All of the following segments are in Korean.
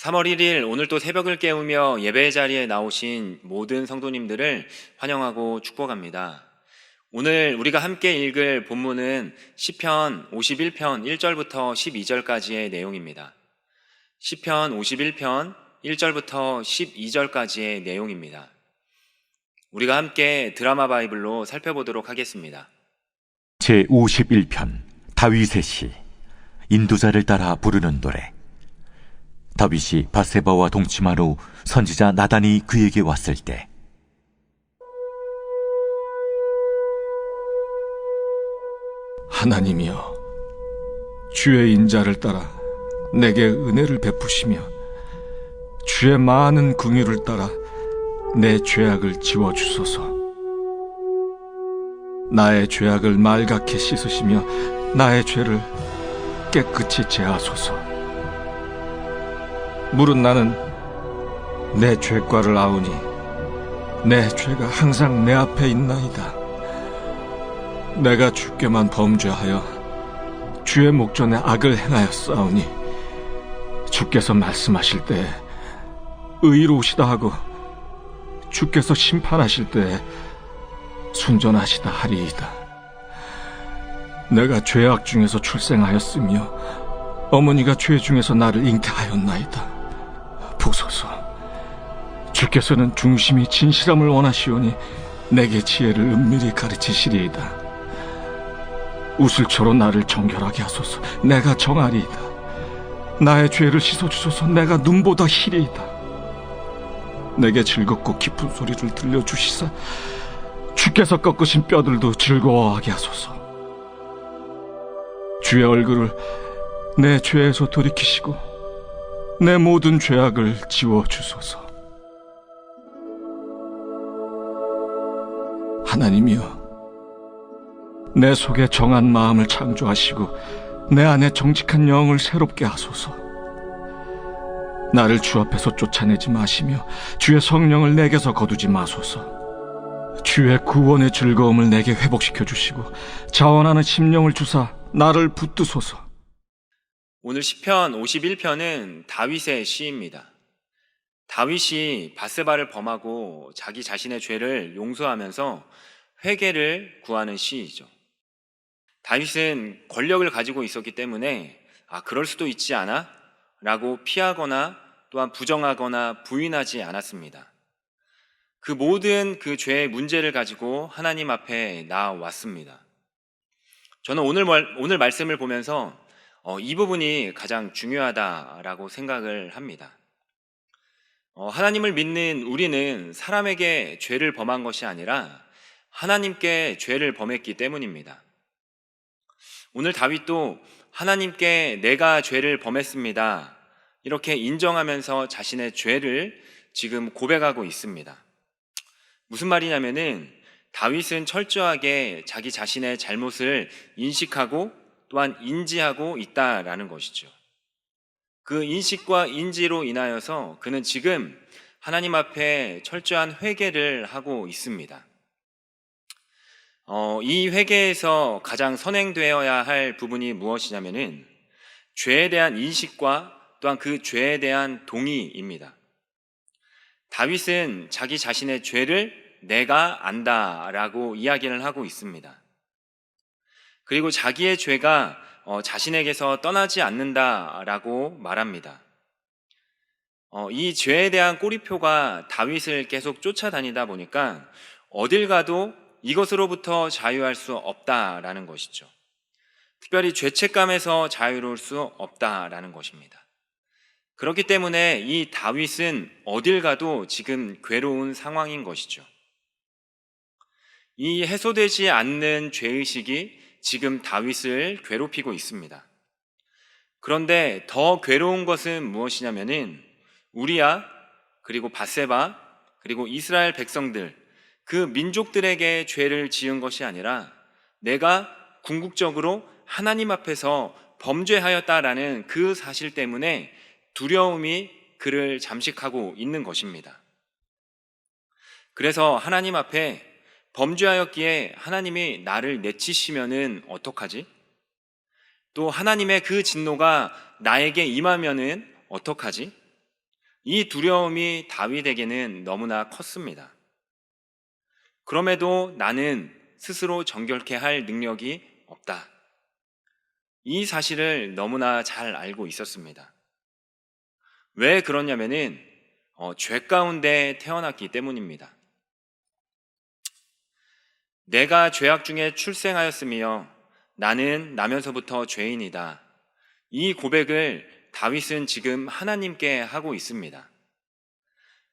3월 1일 오늘 또 새벽을 깨우며 예배 자리에 나오신 모든 성도님들을 환영하고 축복합니다. 오늘 우리가 함께 읽을 본문은 시편 51편 1절부터 12절까지의 내용입니다. 시편 51편 1절부터 12절까지의 내용입니다. 우리가 함께 드라마 바이블로 살펴보도록 하겠습니다. 제51편 다윗의 시. 인도자를 따라 부르는 노래. 다윗이 밧세바와 동침한 후 선지자 나단이 그에게 왔을 때, 하나님이여, 주의 인자를 따라 내게 은혜를 베푸시며 주의 많은 긍휼을 따라 내 죄악을 지워주소서. 나의 죄악을 말갛게 씻으시며 나의 죄를 깨끗이 제하소서. 물은 나는 내 죄과를 아우니 내 죄가 항상 내 앞에 있나이다. 내가 주께만 범죄하여 주의 목전에 악을 행하였사오니 주께서 말씀하실 때에 의로우시다 하고 주께서 심판하실 때에 순전하시다 하리이다. 내가 죄악 중에서 출생하였으며 어머니가 죄 중에서 나를 잉태하였나이다. 보소서, 주께서는 중심이 진실함을 원하시오니 내게 지혜를 은밀히 가르치시리이다. 우슬초로 나를 정결하게 하소서. 내가 정하리이다. 나의 죄를 씻어주소서. 내가 눈보다 희리이다. 내게 즐겁고 깊은 소리를 들려주시사 주께서 꺾으신 뼈들도 즐거워하게 하소서. 주의 얼굴을 내 죄에서 돌이키시고 내 모든 죄악을 지워주소서. 하나님이여, 내 속에 정한 마음을 창조하시고 내 안에 정직한 영을 새롭게 하소서. 나를 주 앞에서 쫓아내지 마시며 주의 성령을 내게서 거두지 마소서. 주의 구원의 즐거움을 내게 회복시켜 주시고 자원하는 심령을 주사 나를 붙드소서. 오늘 시편 51편은 다윗의 시입니다. 다윗이 밧세바를 범하고 자기 자신의 죄를 용서하면서 회개를 구하는 시이죠. 다윗은 권력을 가지고 있었기 때문에 그럴 수도 있지 않아? 라고 피하거나 또한 부정하거나 부인하지 않았습니다. 그 모든 그 죄의 문제를 가지고 하나님 앞에 나왔습니다. 저는 오늘 말씀을 보면서 이 부분이 가장 중요하다라고 생각을 합니다. 하나님을 믿는 우리는 사람에게 죄를 범한 것이 아니라 하나님께 죄를 범했기 때문입니다. 오늘 다윗도 하나님께 내가 죄를 범했습니다, 이렇게 인정하면서 자신의 죄를 지금 고백하고 있습니다. 무슨 말이냐면은 다윗은 철저하게 자기 자신의 잘못을 인식하고 또한 인지하고 있다라는 것이죠. 그 인식과 인지로 인하여서 그는 지금 하나님 앞에 철저한 회개를 하고 있습니다. 이 회개에서 가장 선행되어야 할 부분이 무엇이냐면은 죄에 대한 인식과 또한 그 죄에 대한 동의입니다. 다윗은 자기 자신의 죄를 내가 안다라고 이야기를 하고 있습니다. 그리고 자기의 죄가 자신에게서 떠나지 않는다라고 말합니다. 이 죄에 대한 꼬리표가 다윗을 계속 쫓아다니다 보니까 어딜 가도 이것으로부터 자유할 수 없다라는 것이죠. 특별히 죄책감에서 자유로울 수 없다라는 것입니다. 그렇기 때문에 이 다윗은 어딜 가도 지금 괴로운 상황인 것이죠. 이 해소되지 않는 죄의식이 지금 다윗을 괴롭히고 있습니다. 그런데 더 괴로운 것은 무엇이냐면은 우리야, 그리고 밧세바, 그리고 이스라엘 백성들, 그 민족들에게 죄를 지은 것이 아니라 내가 궁극적으로 하나님 앞에서 범죄하였다라는 그 사실 때문에 두려움이 그를 잠식하고 있는 것입니다. 그래서 하나님 앞에 범죄하였기에 하나님이 나를 내치시면은 어떡하지? 또 하나님의 그 진노가 나에게 임하면은 어떡하지? 이 두려움이 다윗에게는 너무나 컸습니다. 그럼에도 나는 스스로 정결케 할 능력이 없다. 이 사실을 너무나 잘 알고 있었습니다. 왜 그러냐면은 죄 가운데 태어났기 때문입니다. 내가 죄악 중에 출생하였으며 나는 나면서부터 죄인이다. 이 고백을 다윗은 지금 하나님께 하고 있습니다.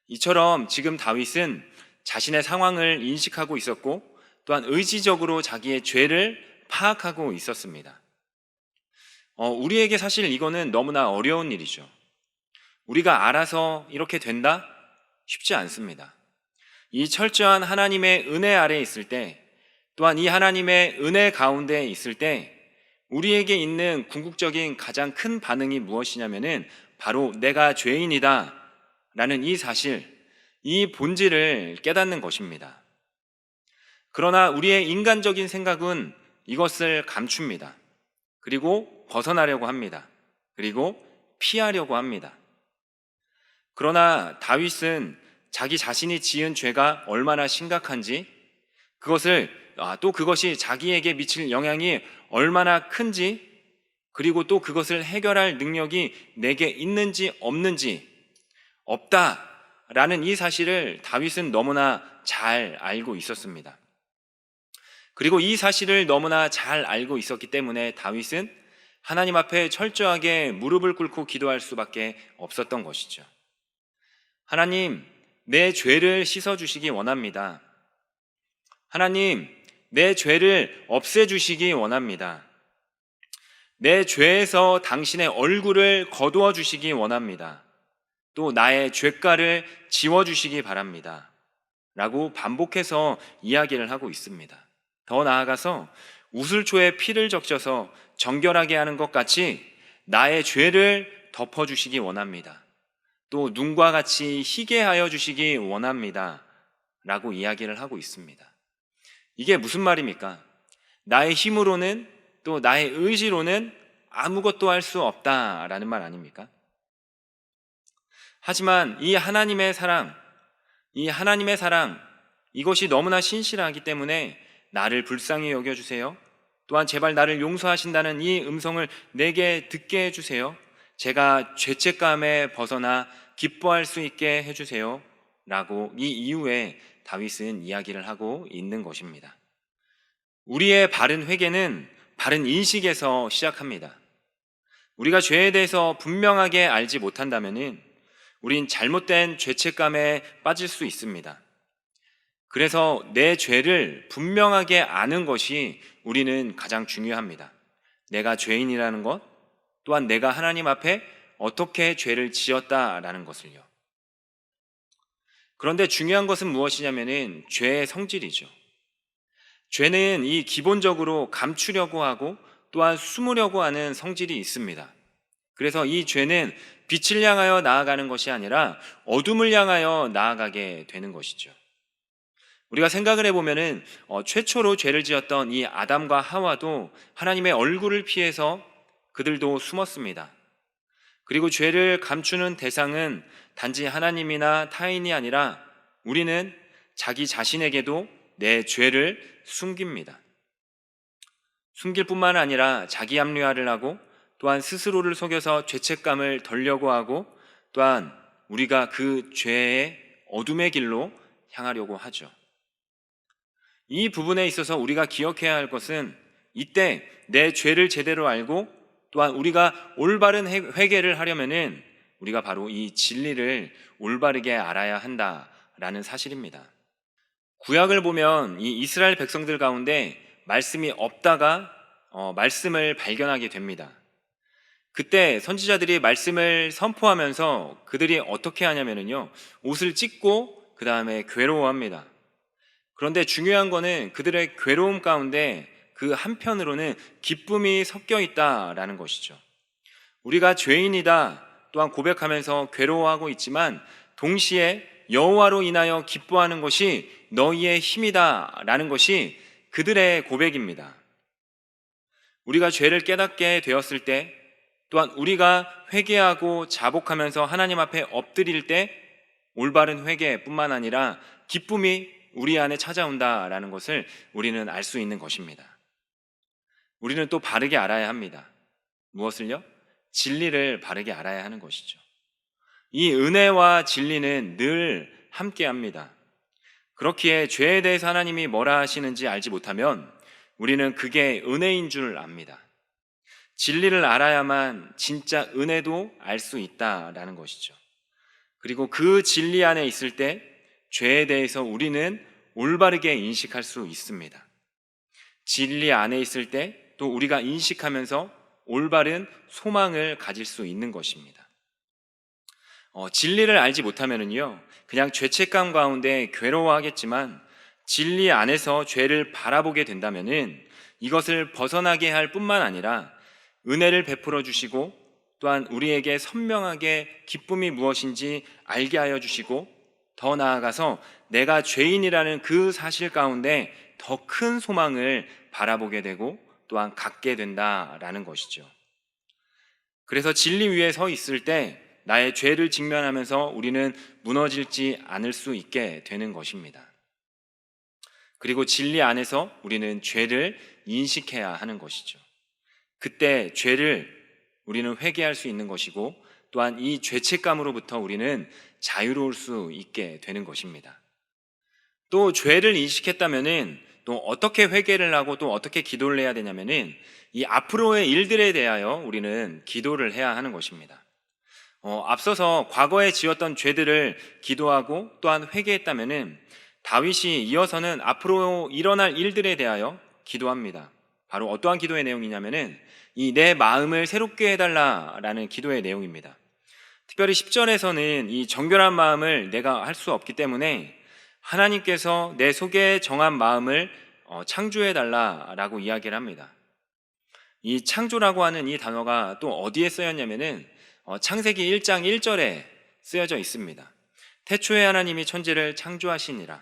이처럼 지금 다윗은 자신의 상황을 인식하고 있었고 또한 의지적으로 자기의 죄를 파악하고 있었습니다. 우리에게 사실 이거는 너무나 어려운 일이죠. 우리가 알아서 이렇게 된다? 쉽지 않습니다. 이 철저한 하나님의 은혜 아래에 있을 때, 또한 이 하나님의 은혜 가운데 있을 때 우리에게 있는 궁극적인 가장 큰 반응이 무엇이냐면은 바로 내가 죄인이다 라는 이 사실, 이 본질을 깨닫는 것입니다. 그러나 우리의 인간적인 생각은 이것을 감춥니다. 그리고 벗어나려고 합니다. 그리고 피하려고 합니다. 그러나 다윗은 자기 자신이 지은 죄가 얼마나 심각한지, 또 그것이 자기에게 미칠 영향이 얼마나 큰지, 그리고 또 그것을 해결할 능력이 내게 있는지 없는지, 없다라는 이 사실을 다윗은 너무나 잘 알고 있었습니다. 그리고 이 사실을 너무나 잘 알고 있었기 때문에 다윗은 하나님 앞에 철저하게 무릎을 꿇고 기도할 수밖에 없었던 것이죠. 하나님, 내 죄를 씻어주시기 원합니다. 하나님, 내 죄를 없애주시기 원합니다. 내 죄에서 당신의 얼굴을 거두어 주시기 원합니다. 또 나의 죄가를 지워주시기 바랍니다. 라고 반복해서 이야기를 하고 있습니다. 더 나아가서 우슬초에 피를 적셔서 정결하게 하는 것 같이 나의 죄를 덮어주시기 원합니다. 또 눈과 같이 희게 하여 주시기 원합니다. 라고 이야기를 하고 있습니다. 이게 무슨 말입니까? 나의 힘으로는 또 나의 의지로는 아무것도 할 수 없다라는 말 아닙니까? 하지만 이 하나님의 사랑, 이것이 너무나 신실하기 때문에 나를 불쌍히 여겨주세요. 또한 제발 나를 용서하신다는 이 음성을 내게 듣게 해주세요. 제가 죄책감에 벗어나 기뻐할 수 있게 해주세요. 라고 이 이후에 다윗은 이야기를 하고 있는 것입니다. 우리의 바른 회개는 바른 인식에서 시작합니다. 우리가 죄에 대해서 분명하게 알지 못한다면 우린 잘못된 죄책감에 빠질 수 있습니다. 그래서 내 죄를 분명하게 아는 것이 우리는 가장 중요합니다. 내가 죄인이라는 것, 또한 내가 하나님 앞에 어떻게 죄를 지었다라는 것을요. 그런데 중요한 것은 무엇이냐면은 죄의 성질이죠. 죄는 이 기본적으로 감추려고 하고 또한 숨으려고 하는 성질이 있습니다. 그래서 이 죄는 빛을 향하여 나아가는 것이 아니라 어둠을 향하여 나아가게 되는 것이죠. 우리가 생각을 해보면은 최초로 죄를 지었던 이 아담과 하와도 하나님의 얼굴을 피해서 그들도 숨었습니다. 그리고 죄를 감추는 대상은 단지 하나님이나 타인이 아니라 우리는 자기 자신에게도 내 죄를 숨깁니다. 숨길 뿐만 아니라 자기 합리화를 하고 또한 스스로를 속여서 죄책감을 덜려고 하고 또한 우리가 그 죄의 어둠의 길로 향하려고 하죠. 이 부분에 있어서 우리가 기억해야 할 것은 이때 내 죄를 제대로 알고 또한 우리가 올바른 회개를 하려면은 우리가 바로 이 진리를 올바르게 알아야 한다라는 사실입니다. 구약을 보면 이 이스라엘 백성들 가운데 말씀이 없다가 말씀을 발견하게 됩니다. 그때 선지자들이 말씀을 선포하면서 그들이 어떻게 하냐면요, 옷을 찢고 그 다음에 괴로워합니다. 그런데 중요한 거는 그들의 괴로움 가운데 그 한편으로는 기쁨이 섞여 있다라는 것이죠. 우리가 죄인이다 또한 고백하면서 괴로워하고 있지만 동시에 여호와로 인하여 기뻐하는 것이 너희의 힘이다라는 것이 그들의 고백입니다. 우리가 죄를 깨닫게 되었을 때 또한 우리가 회개하고 자복하면서 하나님 앞에 엎드릴 때 올바른 회개뿐만 아니라 기쁨이 우리 안에 찾아온다라는 것을 우리는 알 수 있는 것입니다. 우리는 또 바르게 알아야 합니다. 무엇을요? 진리를 바르게 알아야 하는 것이죠. 이 은혜와 진리는 늘 함께합니다. 그렇기에 죄에 대해서 하나님이 뭐라 하시는지 알지 못하면 우리는 그게 은혜인 줄 압니다. 진리를 알아야만 진짜 은혜도 알 수 있다라는 것이죠. 그리고 그 진리 안에 있을 때 죄에 대해서 우리는 올바르게 인식할 수 있습니다. 진리 안에 있을 때 또 우리가 인식하면서 올바른 소망을 가질 수 있는 것입니다. 진리를 알지 못하면은요, 그냥 죄책감 가운데 괴로워하겠지만 진리 안에서 죄를 바라보게 된다면은 이것을 벗어나게 할 뿐만 아니라 은혜를 베풀어 주시고 또한 우리에게 선명하게 기쁨이 무엇인지 알게 하여 주시고 더 나아가서 내가 죄인이라는 그 사실 가운데 더 큰 소망을 바라보게 되고 또한 갖게 된다라는 것이죠. 그래서 진리 위에 서 있을 때 나의 죄를 직면하면서 우리는 무너지지 않을 수 있게 되는 것입니다. 그리고 진리 안에서 우리는 죄를 인식해야 하는 것이죠. 그때 죄를 우리는 회개할 수 있는 것이고 또한 이 죄책감으로부터 우리는 자유로울 수 있게 되는 것입니다. 또 죄를 인식했다면은 또 어떻게 회개를 하고 또 어떻게 기도를 해야 되냐면은 이 앞으로의 일들에 대하여 우리는 기도를 해야 하는 것입니다. 앞서서 과거에 지었던 죄들을 기도하고 또한 회개했다면은 다윗이 이어서는 앞으로 일어날 일들에 대하여 기도합니다. 바로 어떠한 기도의 내용이냐면은 이 내 마음을 새롭게 해달라라는 기도의 내용입니다. 특별히 10절에서는 이 정결한 마음을 내가 할 수 없기 때문에 하나님께서 내 속에 정한 마음을 창조해달라라고 이야기를 합니다. 이 창조라고 하는 이 단어가 또 어디에 쓰였냐면은 창세기 1장 1절에 쓰여져 있습니다. 태초에 하나님이 천지를 창조하시니라.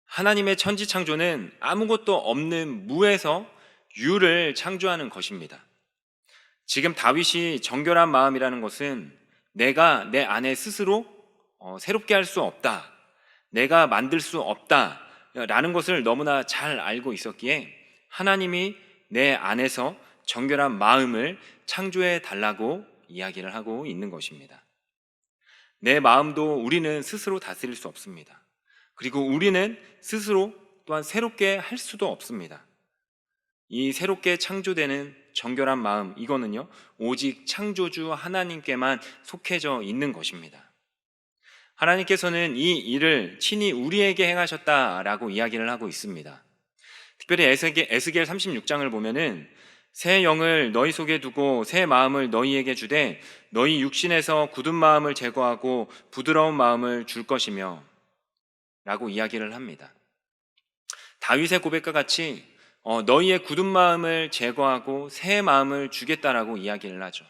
하나님의 천지 창조는 아무것도 없는 무에서 유를 창조하는 것입니다. 지금 다윗이 정결한 마음이라는 것은 내가 내 안에 스스로 새롭게 할 수 없다, 내가 만들 수 없다 라는 것을 너무나 잘 알고 있었기에 하나님이 내 안에서 정결한 마음을 창조해 달라고 이야기를 하고 있는 것입니다. 내 마음도 우리는 스스로 다스릴 수 없습니다. 그리고 우리는 스스로 또한 새롭게 할 수도 없습니다. 이 새롭게 창조되는 정결한 마음, 이거는요 오직 창조주 하나님께만 속해져 있는 것입니다. 하나님께서는 이 일을 친히 우리에게 행하셨다라고 이야기를 하고 있습니다. 특별히 에스겔 36장을 보면은 새 영을 너희 속에 두고 새 마음을 너희에게 주되 너희 육신에서 굳은 마음을 제거하고 부드러운 마음을 줄 것이며 라고 이야기를 합니다. 다윗의 고백과 같이 너희의 굳은 마음을 제거하고 새 마음을 주겠다라고 이야기를 하죠.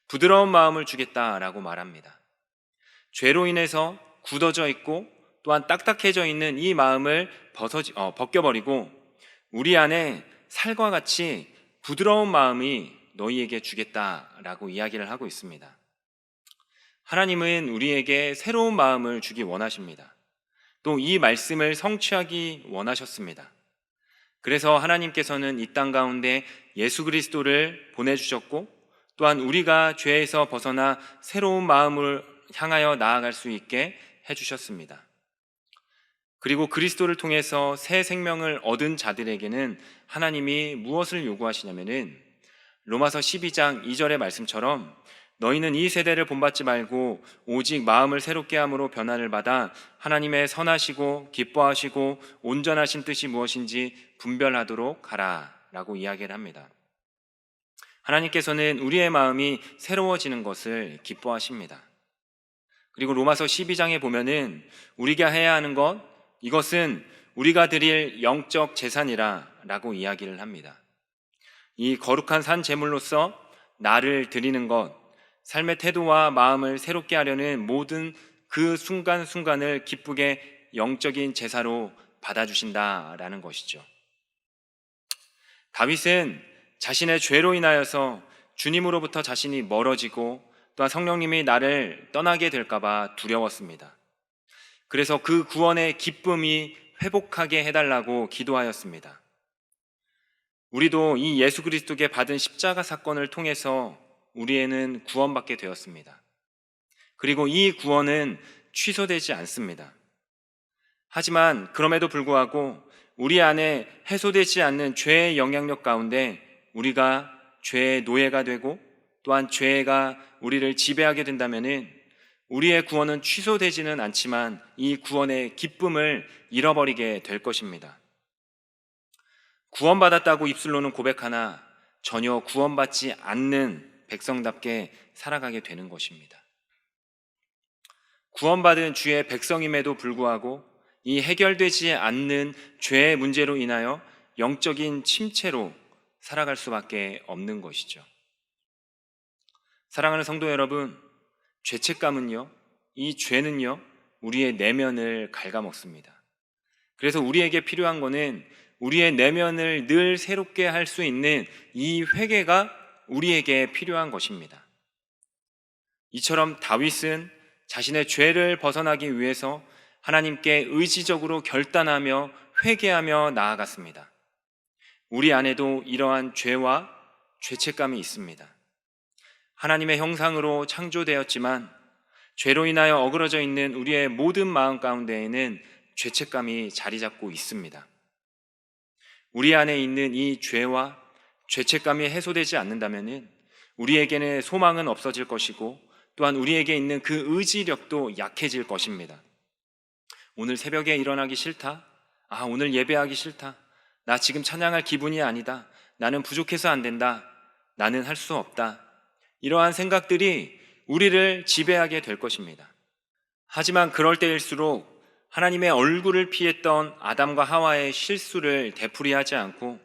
부드러운 마음을 주겠다라고 말합니다. 죄로 인해서 굳어져 있고 또한 딱딱해져 있는 이 마음을 벗겨버리고 우리 안에 살과 같이 부드러운 마음이 너희에게 주겠다라고 이야기를 하고 있습니다. 하나님은 우리에게 새로운 마음을 주기 원하십니다. 또 이 말씀을 성취하기 원하셨습니다. 그래서 하나님께서는 이 땅 가운데 예수 그리스도를 보내주셨고 또한 우리가 죄에서 벗어나 새로운 마음을 향하여 나아갈 수 있게 해주셨습니다. 그리고 그리스도를 통해서 새 생명을 얻은 자들에게는 하나님이 무엇을 요구하시냐면은 로마서 12장 2절의 말씀처럼 너희는 이 세대를 본받지 말고 오직 마음을 새롭게 함으로 변화를 받아 하나님의 선하시고 기뻐하시고 온전하신 뜻이 무엇인지 분별하도록 하라 라고 이야기를 합니다. 하나님께서는 우리의 마음이 새로워지는 것을 기뻐하십니다. 그리고 로마서 12장에 보면은 우리가 해야 하는 것, 이것은 우리가 드릴 영적 재산이라 라고 이야기를 합니다. 이 거룩한 산 제물로서 나를 드리는 것, 삶의 태도와 마음을 새롭게 하려는 모든 그 순간순간을 기쁘게 영적인 제사로 받아주신다라는 것이죠. 다윗은 자신의 죄로 인하여서 주님으로부터 자신이 멀어지고 또한 성령님이 나를 떠나게 될까봐 두려웠습니다. 그래서 그 구원의 기쁨이 회복하게 해달라고 기도하였습니다. 우리도 이 예수 그리스도께 받은 십자가 사건을 통해서 우리에는 구원받게 되었습니다. 그리고 이 구원은 취소되지 않습니다. 하지만 그럼에도 불구하고 우리 안에 해소되지 않는 죄의 영향력 가운데 우리가 죄의 노예가 되고 또한 죄가 우리를 지배하게 된다면 우리의 구원은 취소되지는 않지만 이 구원의 기쁨을 잃어버리게 될 것입니다. 구원받았다고 입술로는 고백하나 전혀 구원받지 않는 백성답게 살아가게 되는 것입니다. 구원받은 주의 백성임에도 불구하고 이 해결되지 않는 죄의 문제로 인하여 영적인 침체로 살아갈 수밖에 없는 것이죠. 사랑하는 성도 여러분, 죄책감은요, 이 죄는요, 우리의 내면을 갉아먹습니다. 그래서 우리에게 필요한 것은 우리의 내면을 늘 새롭게 할 수 있는 이 회개가 우리에게 필요한 것입니다. 이처럼 다윗은 자신의 죄를 벗어나기 위해서 하나님께 의지적으로 결단하며 회개하며 나아갔습니다. 우리 안에도 이러한 죄와 죄책감이 있습니다. 하나님의 형상으로 창조되었지만 죄로 인하여 어그러져 있는 우리의 모든 마음 가운데에는 죄책감이 자리 잡고 있습니다. 우리 안에 있는 이 죄와 죄책감이 해소되지 않는다면 우리에게는 소망은 없어질 것이고 또한 우리에게 있는 그 의지력도 약해질 것입니다. 오늘 새벽에 일어나기 싫다. 오늘 예배하기 싫다. 나 지금 찬양할 기분이 아니다. 나는 부족해서 안 된다. 나는 할 수 없다. 이러한 생각들이 우리를 지배하게 될 것입니다. 하지만 그럴 때일수록 하나님의 얼굴을 피했던 아담과 하와의 실수를 되풀이하지 않고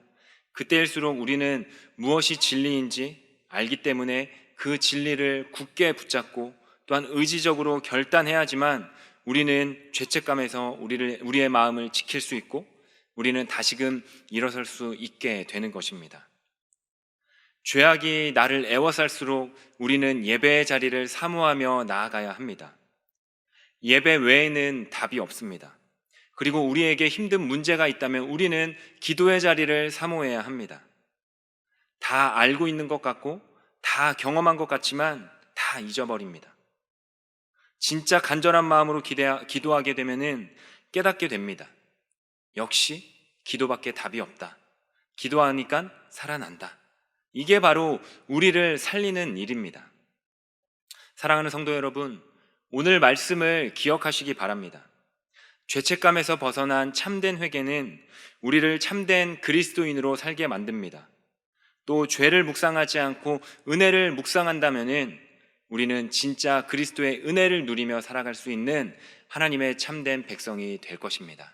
그때일수록 우리는 무엇이 진리인지 알기 때문에 그 진리를 굳게 붙잡고 또한 의지적으로 결단해야지만 우리는 죄책감에서 우리의 마음을 지킬 수 있고 우리는 다시금 일어설 수 있게 되는 것입니다. 죄악이 나를 애워쌀수록 우리는 예배의 자리를 사모하며 나아가야 합니다. 예배 외에는 답이 없습니다. 그리고 우리에게 힘든 문제가 있다면 우리는 기도의 자리를 사모해야 합니다. 다 알고 있는 것 같고 다 경험한 것 같지만 다 잊어버립니다. 진짜 간절한 마음으로 기도하게 되면은 깨닫게 됩니다. 역시 기도밖에 답이 없다. 기도하니까 살아난다. 이게 바로 우리를 살리는 일입니다. 사랑하는 성도 여러분, 오늘 말씀을 기억하시기 바랍니다. 죄책감에서 벗어난 참된 회개는 우리를 참된 그리스도인으로 살게 만듭니다. 또 죄를 묵상하지 않고 은혜를 묵상한다면 우리는 진짜 그리스도의 은혜를 누리며 살아갈 수 있는 하나님의 참된 백성이 될 것입니다.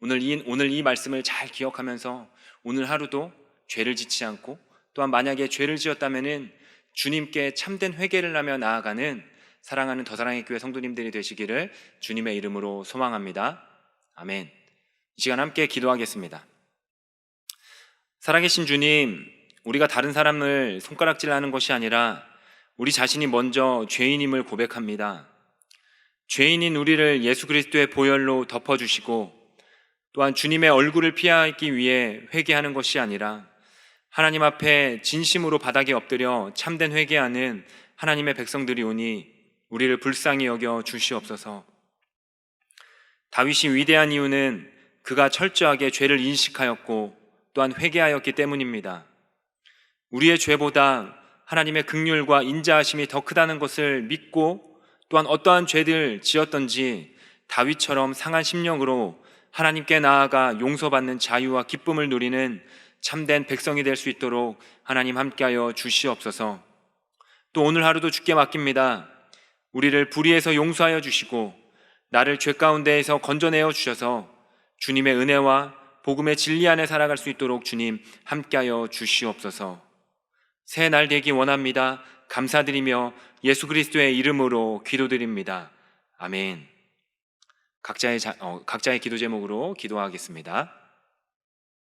오늘 이 말씀을 잘 기억하면서 오늘 하루도 죄를 짓지 않고 또한 만약에 죄를 지었다면 주님께 참된 회개를 하며 나아가는 사랑하는 더사랑의 교회 성도님들이 되시기를 주님의 이름으로 소망합니다. 아멘. 이 시간 함께 기도하겠습니다. 살아계신 주님, 우리가 다른 사람을 손가락질하는 것이 아니라 우리 자신이 먼저 죄인임을 고백합니다. 죄인인 우리를 예수 그리스도의 보혈로 덮어주시고 또한 주님의 얼굴을 피하기 위해 회개하는 것이 아니라 하나님 앞에 진심으로 바닥에 엎드려 참된 회개하는 하나님의 백성들이 오니 우리를 불쌍히 여겨 주시옵소서. 다윗이 위대한 이유는 그가 철저하게 죄를 인식하였고 또한 회개하였기 때문입니다. 우리의 죄보다 하나님의 긍휼과 인자하심이 더 크다는 것을 믿고 또한 어떠한 죄를 지었던지 다윗처럼 상한 심령으로 하나님께 나아가 용서받는 자유와 기쁨을 누리는 참된 백성이 될 수 있도록 하나님 함께하여 주시옵소서. 또 오늘 하루도 주께 맡깁니다. 우리를 불의에서 용서하여 주시고 나를 죄 가운데에서 건져내어 주셔서 주님의 은혜와 복음의 진리 안에 살아갈 수 있도록 주님 함께하여 주시옵소서. 새 날 되기 원합니다. 감사드리며 예수 그리스도의 이름으로 기도드립니다. 아멘. 각자의 기도 제목으로 기도하겠습니다.